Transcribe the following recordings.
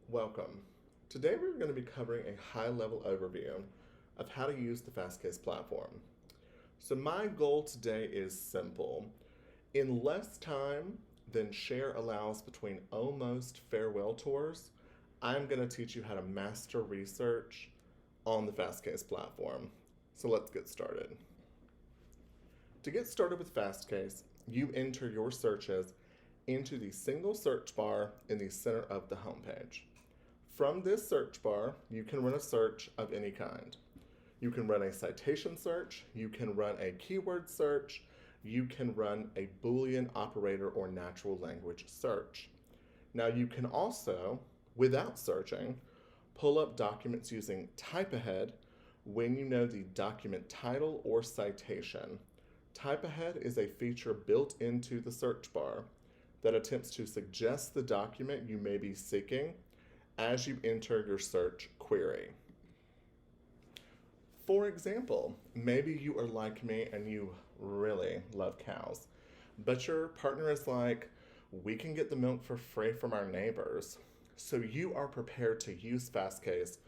Welcome. Today we're going to be covering a high-level overview of how to use the Fastcase platform. So my goal today is simple. In less time than Share allows between almost farewell tours, I'm going to teach you how to master research on the Fastcase platform. So let's get started. To get started with Fastcase, you enter your searches into the single search bar in the center of the homepage. From this search bar, you can run a search of any kind. You can run a citation search, you can run a keyword search, you can run a Boolean operator or natural language search. Now you can also, without searching, pull up documents using type ahead when you know the document title or citation. Type ahead is a feature built into the search bar that attempts to suggest the document you may be seeking as you enter your search query. For example, maybe you are like me and you really love cows, but your partner is like, we can get the milk for free from our neighbors. So you are prepared to use Fastcase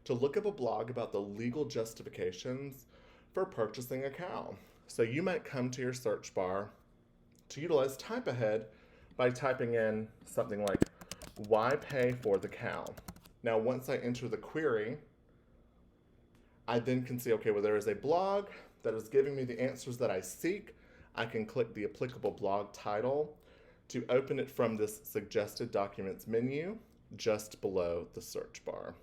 to look up a blog about the legal justifications for purchasing a cow. So you might come to your search bar to utilize type ahead by typing in something like, why pay for the cow? Now, once I enter the query, I then can see, okay, well, there is a blog that is giving me the answers that I seek. I can click the applicable blog title to open it from this suggested documents menu just below the search bar.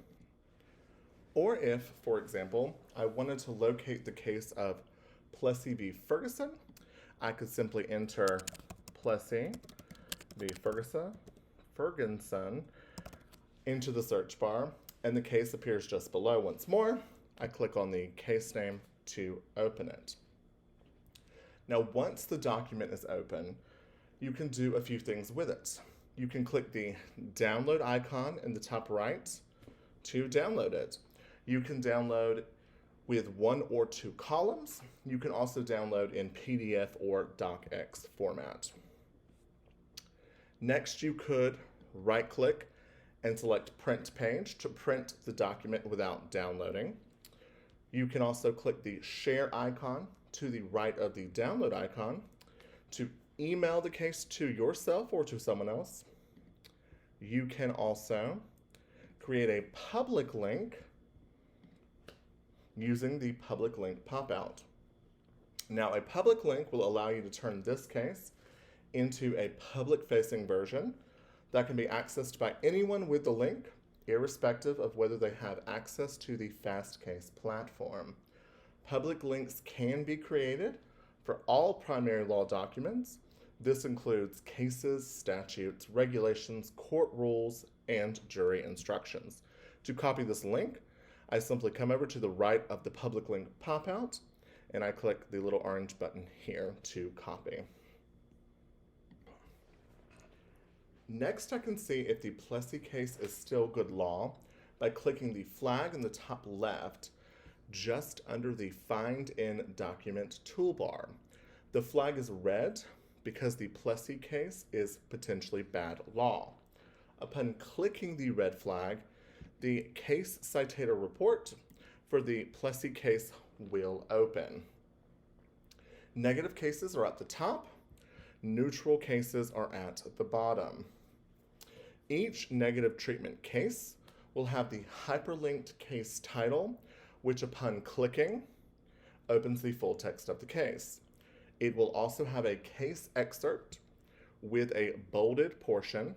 Or if, for example, I wanted to locate the case of Plessy v. Ferguson, I could simply enter Plessy v. Ferguson into the search bar, and the case appears just below once more. I click on the case name to open it. Now, once the document is open, you can do a few things with it. You can click the download icon in the top right to download it. You can download with 1 or 2 columns. You can also download in PDF or docx format. Next, you could right-click and select Print Page to print the document without downloading. You can also click the Share icon to the right of the download icon to email the case to yourself or to someone else. You can also create a public link using the public link pop-out. Now, a public link will allow you to turn this case into a public-facing version that can be accessed by anyone with the link, irrespective of whether they have access to the Fastcase platform. Public links can be created for all primary law documents. This includes cases, statutes, regulations, court rules, and jury instructions. To copy this link, I simply come over to the right of the public link pop-out, and I click the little orange button here to copy. Next, I can see if the Plessy case is still good law by clicking the flag in the top left just under the Find in Document toolbar. The flag is red because the Plessy case is potentially bad law. Upon clicking the red flag, the case citator report for the Plessy case will open. Negative cases are at the top. Neutral cases are at the bottom. Each negative treatment case will have the hyperlinked case title, which upon clicking opens the full text of the case. It will also have a case excerpt with a bolded portion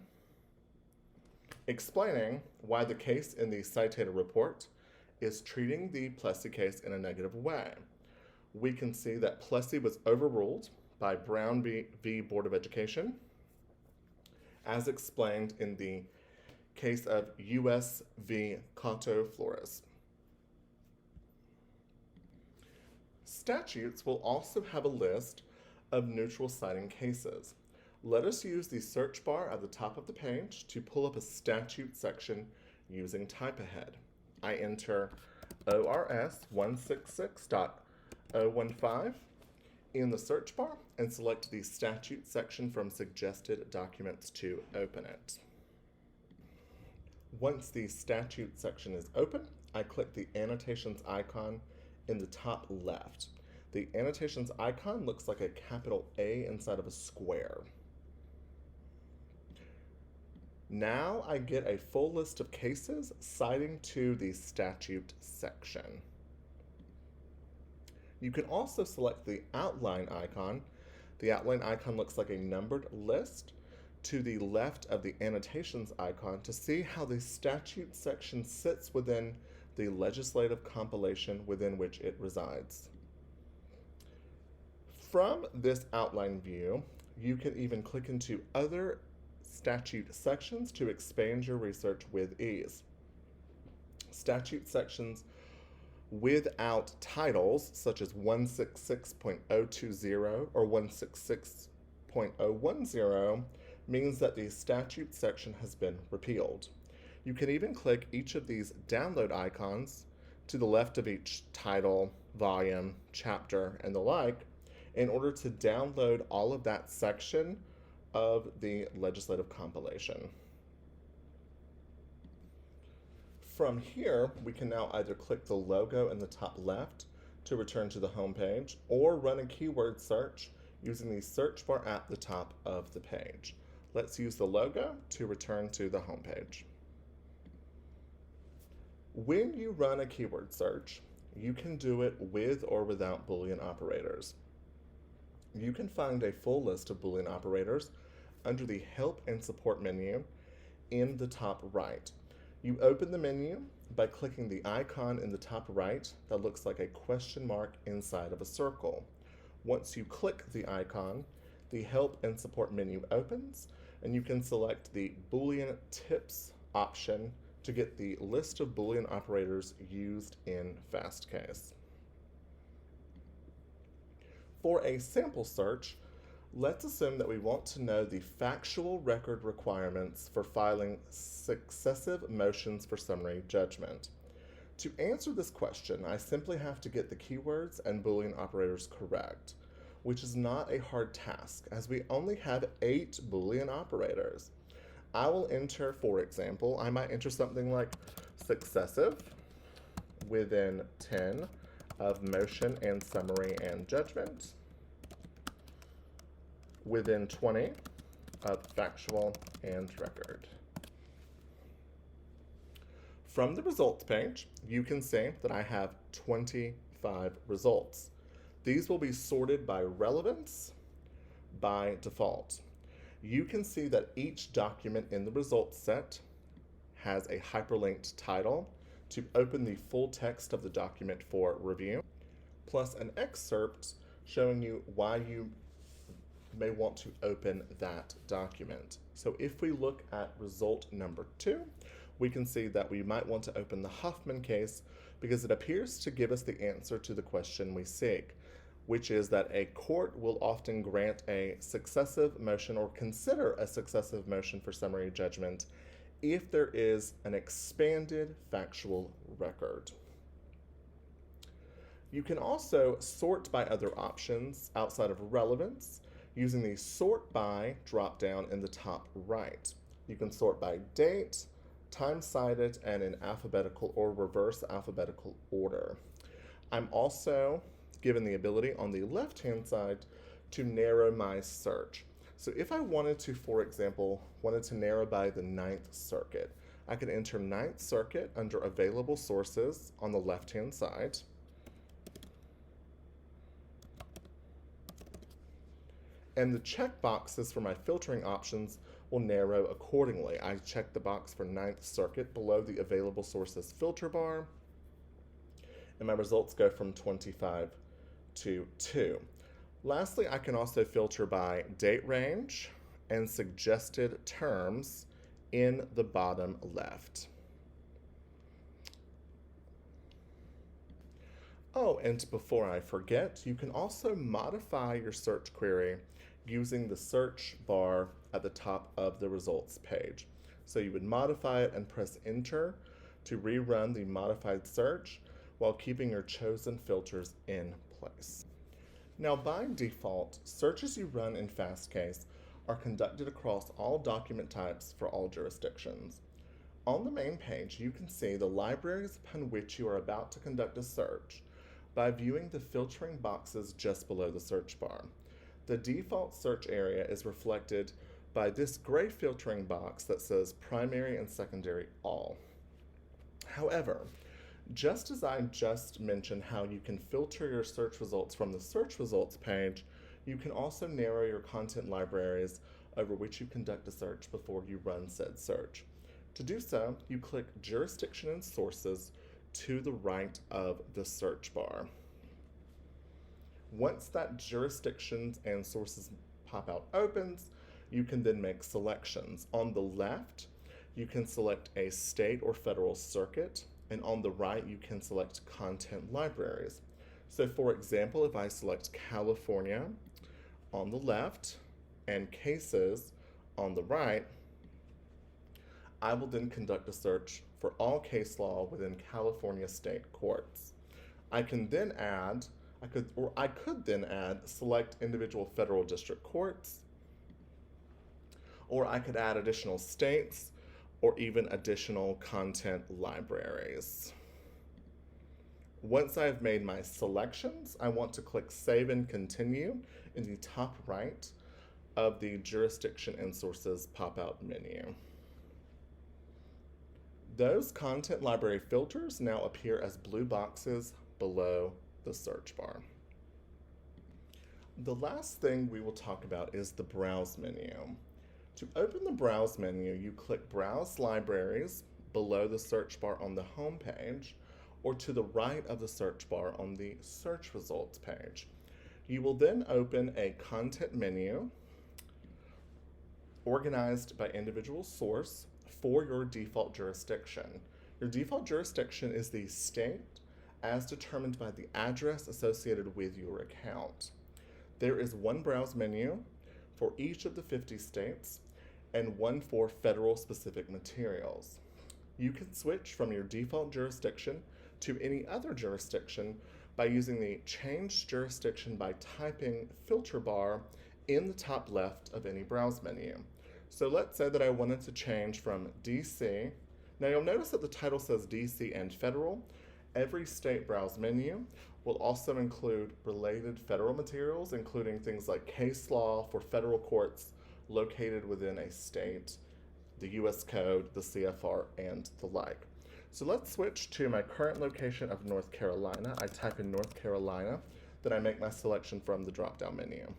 explaining why the case in the citator report is treating the Plessy case in a negative way. We can see that Plessy was overruled by Brown v. Board of Education, as explained in the case of U.S. v. Cato Flores. Statutes will also have a list of neutral citing cases. Let us use the search bar at the top of the page to pull up a statute section using type ahead. I enter ORS 166.015 in the search bar and select the statute section from suggested documents to open it. Once the statute section is open, I click the annotations icon in the top left. The annotations icon looks like a capital A inside of a square. Now I get a full list of cases citing to the statute section. You can also select the outline icon. The outline icon looks like a numbered list to the left of the annotations icon to see how the statute section sits within the legislative compilation within which it resides. From this outline view, you can even click into other statute sections to expand your research with ease. Statute sections without titles, such as 166.020 or 166.010, means that the statute section has been repealed. You can even click each of these download icons to the left of each title, volume, chapter, and the like in order to download all of that section of the legislative compilation. From here, we can now either click the logo in the top left to return to the home page or run a keyword search using the search bar at the top of the page. Let's use the logo to return to the home page. When you run a keyword search, you can do it with or without Boolean operators. You can find a full list of Boolean operators under the Help and Support menu in the top right. You open the menu by clicking the icon in the top right that looks like a question mark inside of a circle. Once you click the icon, the Help and Support menu opens, and you can select the Boolean Tips option to get the list of Boolean operators used in Fastcase. For a sample search, let's assume that we want to know the factual record requirements for filing successive motions for summary judgment. To answer this question, I simply have to get the keywords and Boolean operators correct, which is not a hard task as we only have 8 Boolean operators. I will enter, for example, I might enter something like successive within 10 of motion and summary and judgment, within 20 of factual and record. From the results page, you can see that I have 25 results. These will be sorted by relevance by default. You can see that each document in the results set has a hyperlinked title to open the full text of the document for review, plus an excerpt showing you why you may want to open that document. So if we look at result number 2, we can see that we might want to open the Huffman case because it appears to give us the answer to the question we seek, which is that a court will often grant a successive motion or consider a successive motion for summary judgment if there is an expanded factual record. You can also sort by other options outside of relevance using the Sort By drop-down in the top right. You can sort by date, time cited, and in alphabetical or reverse alphabetical order. I'm also given the ability on the left-hand side to narrow my search. So if I wanted to, for example, narrow by the 9th Circuit, I could enter 9th Circuit under available sources on the left-hand side. And the check boxes for my filtering options will narrow accordingly. I check the box for 9th Circuit below the available sources filter bar, and my results go from 25 to 2. Lastly, I can also filter by date range and suggested terms in the bottom left. Oh, and before I forget, you can also modify your search query using the search bar at the top of the results page. So you would modify it and press enter to rerun the modified search while keeping your chosen filters in place. Now, by default, searches you run in Fastcase are conducted across all document types for all jurisdictions. On the main page, you can see the libraries upon which you are about to conduct a search by viewing the filtering boxes just below the search bar. The default search area is reflected by this gray filtering box that says Primary and Secondary All. However, just as I just mentioned how you can filter your search results from the search results page, you can also narrow your content libraries over which you conduct a search before you run said search. To do so, you click Jurisdiction and Sources to the right of the search bar. Once that Jurisdictions and Sources pop-out opens, you can then make selections. On the left, you can select a state or federal circuit, and on the right, you can select content libraries. So for example, if I select California on the left and cases on the right, I will then conduct a search for all case law within California state courts. I could then add select individual federal district courts, or I could add additional states, or even additional content libraries. Once I've made my selections, I want to click Save and Continue in the top right of the Jurisdiction and Sources pop-out menu. Those content library filters now appear as blue boxes below the search bar. The last thing we will talk about is the Browse menu. To open the Browse menu, you click Browse Libraries below the search bar on the home page, or to the right of the search bar on the search results page. You will then open a content menu organized by individual source for your default jurisdiction. Your default jurisdiction is the state as determined by the address associated with your account. There is one browse menu for each of the 50 states and one for federal specific materials. You can switch from your default jurisdiction to any other jurisdiction by using the Change Jurisdiction by typing filter bar in the top left of any browse menu. So let's say that I wanted to change from DC. Now you'll notice that the title says DC and federal. Every state browse menu will also include related federal materials, including things like case law for federal courts located within a state, the US Code, the CFR, and the like. So let's switch to my current location of North Carolina. I type in North Carolina, then I make my selection from the drop-down menu.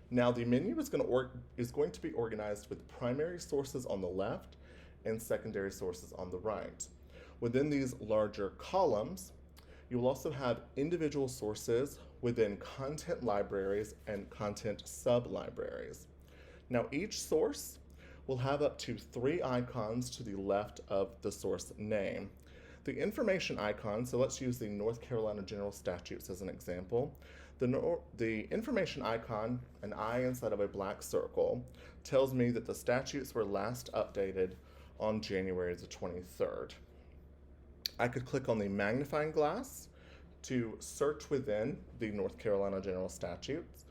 Now the menu is going to be organized with primary sources on the left and secondary sources on the right. Within these larger columns, you will also have individual sources within content libraries and content sub-libraries. Now each source will have up to 3 icons to the left of the source name. The information icon, so let's use the North Carolina General Statutes as an example. The information icon, an eye inside of a black circle, tells me that the statutes were last updated on January the 23rd. I could click on the magnifying glass to search within the North Carolina General Statutes,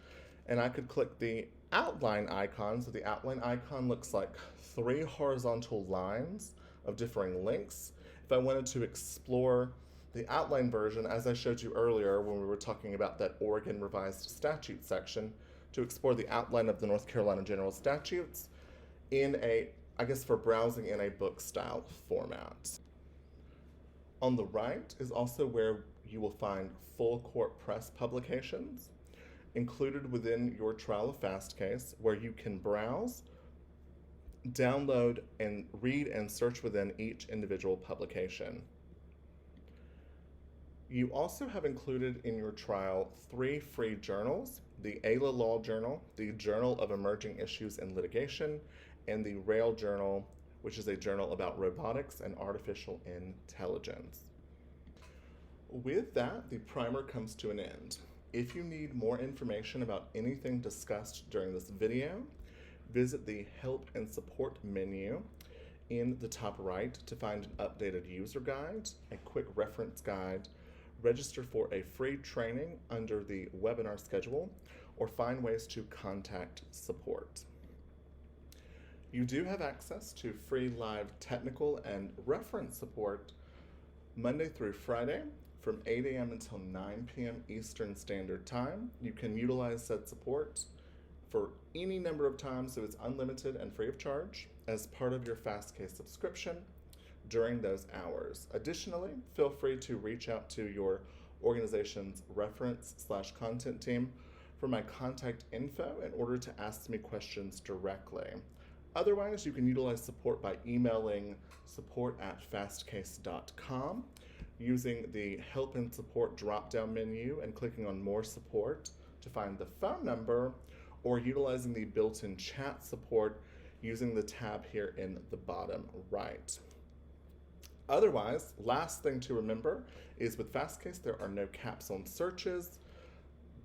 and I could click the outline icon. So the outline icon looks like 3 horizontal lines of differing lengths. If I wanted to explore the outline version, as I showed you earlier when we were talking about that Oregon Revised Statute section, to explore the outline of the North Carolina General Statutes in for browsing in a book style format. On the right is also where you will find full court press publications included within your trial of Fastcase, where you can browse, download, and read and search within each individual publication. You also have included in your trial 3 free journals: the AILA Law Journal, the Journal of Emerging Issues in Litigation, and the Rail Journal, which is a journal about robotics and artificial intelligence. With that, the primer comes to an end. If you need more information about anything discussed during this video, visit the Help and Support menu in the top right to find an updated user guide, a quick reference guide, register for a free training under the webinar schedule, or find ways to contact support. You do have access to free live technical and reference support Monday through Friday from 8 a.m. until 9 p.m. Eastern Standard Time. You can utilize said support for any number of times, so it's unlimited and free of charge as part of your Fastcase subscription during those hours. Additionally, feel free to reach out to your organization's reference/content team for my contact info in order to ask me questions directly. Otherwise, you can utilize support by emailing support@fastcase.com, using the Help and Support drop-down menu and clicking on More Support to find the phone number, or utilizing the built-in chat support using the tab here in the bottom right. Otherwise, last thing to remember is with Fastcase, there are no caps on searches,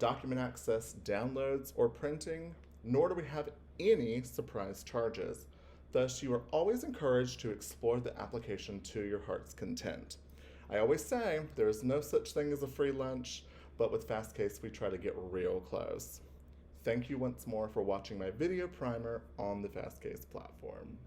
document access, downloads, or printing, nor do we have any surprise charges. Thus, you are always encouraged to explore the application to your heart's content. I always say there is no such thing as a free lunch, but with Fastcase, we try to get real close. Thank you once more for watching my video primer on the Fastcase platform.